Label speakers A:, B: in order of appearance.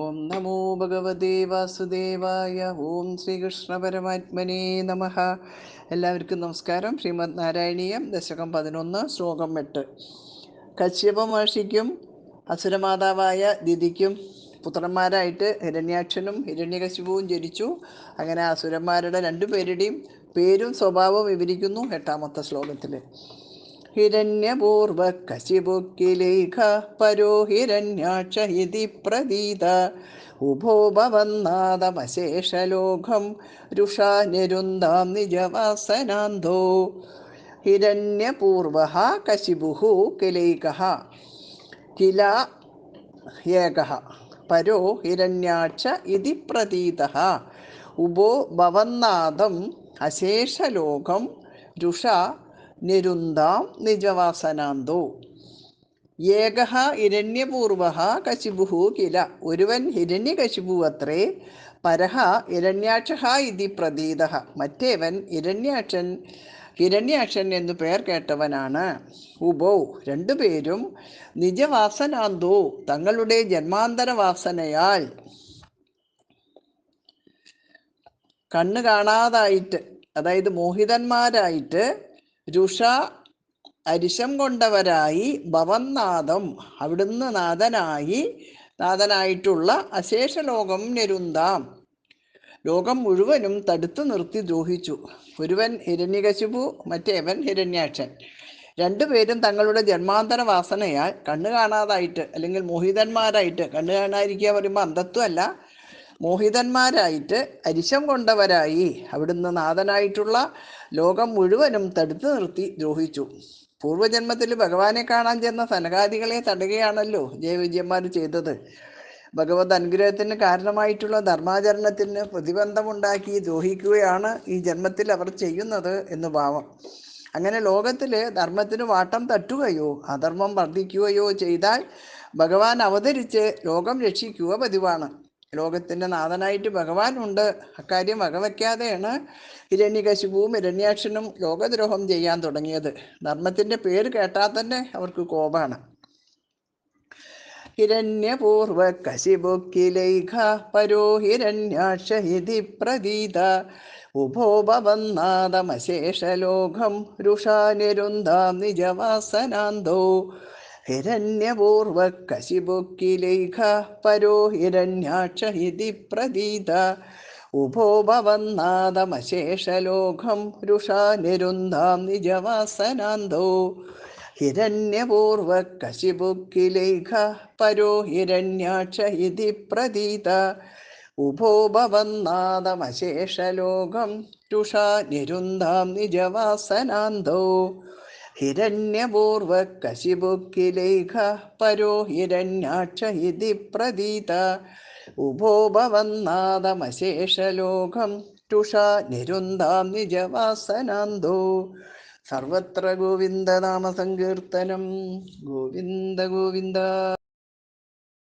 A: ഓം നമോ ഭഗവതേ വാസുദേവായ. ഓം ശ്രീകൃഷ്ണ പരമാത്മനേ നമഃ. എല്ലാവർക്കും നമസ്കാരം. ശ്രീമദ് നാരായണീയം ദശകം 11 ശ്ലോകം 8. കശ്യപ മഹർഷിക്കും അസുരമാതാവായ ദിതിക്കും പുത്രന്മാരായിട്ട് ഹിരണ്യാക്ഷനും ഹിരണ്യകശിപുവും ജനിച്ചു. അങ്ങനെ അസുരന്മാരുടെ രണ്ടുപേരുടെയും പേരും സ്വഭാവവും വിവരിക്കുന്നു 8ാമത്തെ ശ്ലോകത്തിൽ. ഹിരണ്യപൂർവകശിപുക്കിലേഖ പരോ ഹിരണ്യാക്ഷ ഇതി പ്രതീത ഉഭോ ഭവന്നാദമശേഷലോകം രുഷാ നിരുന്ദാം നിജവാസനാന്തോ. ഹിരണ്യപൂർവഃ കശിപുഃ കിലൈകഃ കില ഏകഃ പരോ ഹിരണ്യാക്ഷ ഇതി പ്രതീതഃ ഉഭോ ഭവന്നാദം അശേഷലോകം രുഷാ നിരുന്ദാം നിജവാസനാന്തോ. ഏകഃ ഹിരണ്യപൂർവഃ കശിപുഃ കില, ഒരുവൻ ഹിരണ്യകശിപു അത്രേ. പരഃ ഹിരണ്യാക്ഷഃ ഇതി പ്രതീതഃ, മറ്റേവൻ ഹിരണ്യാക്ഷൻ എന്നു പേർ കേട്ടവനാണ്. ഉഭൗ രണ്ടുപേരും നിജവാസനാന്തോ തങ്ങളുടെ ജന്മാന്തരവാസനയാൽ കണ്ണ് കാണാതായിട്ട്, അതായത് മോഹിതന്മാരായിട്ട്, രുഷ അരിശം കൊണ്ടവരായി, ഭവന്നാദം അവിടുന്ന് നാഥനായിട്ടുള്ള അശേഷലോകം നിരുന്ദാം ലോകം മുഴുവനും തടുത്തു നിർത്തി ദ്രോഹിച്ചു. ഒരുവൻ ഹിരണ്യകശിപു, മറ്റേവൻ ഹിരണ്യാക്ഷൻ. രണ്ടുപേരും തങ്ങളുടെ ജന്മാന്തര വാസനയാൽ കണ്ണ് കാണാതായിട്ട്, അല്ലെങ്കിൽ മോഹിതന്മാരായിട്ട്, കണ്ണ് കാണാതിരിക്കുക പറയുമ്പോൾ അന്ധത്വമല്ല, മോഹിതന്മാരായിട്ട് അരിശം കൊണ്ടവരായി അവിടുന്ന് നാഥനായിട്ടുള്ള ലോകം മുഴുവനും തടുത്തു നിർത്തി ദ്രോഹിച്ചു. പൂർവ്വജന്മത്തിൽ ഭഗവാനെ കാണാൻ ചെന്ന സനകാദികളെ തടയുകയാണല്ലോ ജയവിജയന്മാർ ചെയ്തത്. ഭഗവത് അനുഗ്രഹത്തിന് കാരണമായിട്ടുള്ള ധർമാചരണത്തിന് പ്രതിബന്ധമുണ്ടാക്കി ദ്രോഹിക്കുകയാണ് ഈ ജന്മത്തിൽ അവർ ചെയ്യുന്നത് എന്ന് ഭാവം. അങ്ങനെ ലോകത്തിൽ ധർമ്മത്തിന് വാട്ടം തട്ടുകയോ അധർമ്മം വർദ്ധിക്കുകയോ ചെയ്താൽ ഭഗവാൻ അവതരിച്ച് ലോകം രക്ഷിക്കുക പതിവാണ്. ലോകത്തിൻ്റെ നാഥനായിട്ട് ഭഗവാനുണ്ട്. അക്കാര്യം വകവയ്ക്കാതെയാണ് ഹിരണ്യകശിപുവും ഹിരണ്യാക്ഷനും ലോകദ്രോഹം ചെയ്യാൻ തുടങ്ങിയത്. ധർമ്മത്തിൻ്റെ പേര് കേട്ടാൽ തന്നെ അവർക്ക് കോപമാണ്. ഹിരണ്യപൂർവകശിപുക്കിലൈഘ പരോ ഹിരണ്യാക്ഷ ഇതി പ്രതീത ഉഭോ ഭവന്നാദമശേഷലോകം രുഷാ നിരുന്ദാം നിജവാസനാന്തോ. ഹിരണ്യപൂർവകശിപുക്കിലൈഘ പരോ ഹിരണ്യാക്ഷ ഇതി പ്രതീത ഉഭോ ഭവന്നാദമശേഷലോകം രുഷാ നിരുന്ദാം നിജവാസനാന്തോ. ഹിരണ്യപൂർവകശിപുക്കിലൈഘ പരോ ഹിരണ്യാക്ഷ ഇതി പ്രതീത ഉഭോ ഭവന്നാദമശേഷലോകം രുഷാ നിരുന്ദാം നിജവാസനാന്തോ. ഹിരണ്യപൂർവകശിപുക്കിലൈഘ പരോ ഹിരണ്യാക്ഷ ഇതി പ്രതീത ഉഭോ ഭവന്നാദമശേഷലോകം രുഷാ നിരുന്ദാം നിജവാസനാന്തോ. സർവത്ര ഗോവിന്ദനാമ സങ്കീർത്തനം. ഗോവിന്ദ ഗോവിന്ദ.